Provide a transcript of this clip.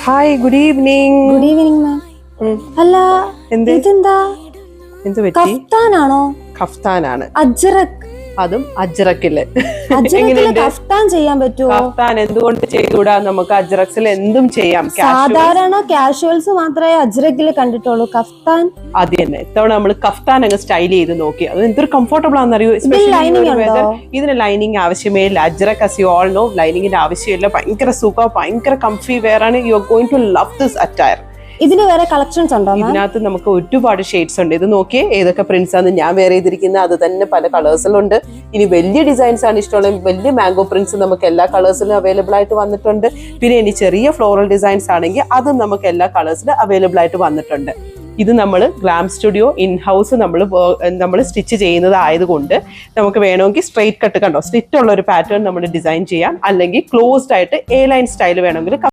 Hi good evening. Good evening മാം. അല്ല ഇതെന്താ എന്ത് പറ്റി? കഫ്താനാണോ? കഫ്താനാണ്. അജ്രക്. അതും അജ്രക്കില്. അജ്രക്കില് കഫ്താൻ ചെയ്യാൻ പറ്റുമോ? കഫ്താൻ എന്തുകൊണ്ട് ചെയ്തുകൂടാ? നമുക്ക് അജ്രക്സിൽ എന്തും ചെയ്യാം. സാധാരണ കാഷ്വൽസ് മാത്രമേ അജ്രക്കില് കണ്ടിട്ടുള്ളൂ. കഫ്താൻ അത് തന്നെ. ഇത്തവണ നമ്മൾ കഫ്താൻ അങ്ങ് സ്റ്റൈൽ ചെയ്ത് നോക്കി. അത് എന്തൊരു കംഫർട്ടബിൾ ആണെന്നറിയോ? ഇതിന് ലൈനിങ് ആവശ്യമേ ഇല്ല. Ajrak as you all know ലൈനിങ്ങിന്റെ ആവശ്യമില്ല. ഭയങ്കര സൂപ്പർ, ഭയങ്കര കംഫി വെയർ ആണ്. You are going to love this attire. ഇതിന് വേറെ കളക്ഷൻസ് ഉണ്ടോ? ഇതിനകത്ത് നമുക്ക് ഒരുപാട് ഷെയ്ഡ്സ് ഉണ്ട്. ഇത് നോക്കിയേ ഏതൊക്കെ പ്രിന്റ്സ് ആണ് ഞാൻ വേറെ ചെയ്തിരിക്കുന്നത്. അത് തന്നെ പല കളേഴ്സിലുണ്ട്. ഇനി വലിയ ഡിസൈൻസ് ആണ് ഇഷ്ടമുള്ള വലിയ മാംഗോ പ്രിന്റ്സ് നമുക്ക് എല്ലാ കളേഴ്സിലും അവൈലബിൾ ആയിട്ട് വന്നിട്ടുണ്ട്. പിന്നെ ഇനി ചെറിയ ഫ്ലോറൽ ഡിസൈൻസ് ആണെങ്കിൽ അതും നമുക്ക് എല്ലാ കളേഴ്സിലും അവൈലബിൾ ആയിട്ട് വന്നിട്ടുണ്ട്. ഇത് നമ്മൾ ഗ്ലാം സ്റ്റുഡിയോ ഇൻ ഹൗസ് നമ്മൾ സ്റ്റിച്ച് ചെയ്യുന്നത് ആയതുകൊണ്ട് നമുക്ക് വേണമെങ്കിൽ സ്ട്രെയിറ്റ് കട്ട് കണ്ടോ സ്ലിറ്റ് ഉള്ള ഒരു പാറ്റേൺ നമ്മൾ ഡിസൈൻ ചെയ്യാം. അല്ലെങ്കിൽ ക്ലോസ്ഡ് ആയിട്ട് എ ലൈൻ സ്റ്റൈൽ വേണമെങ്കിൽ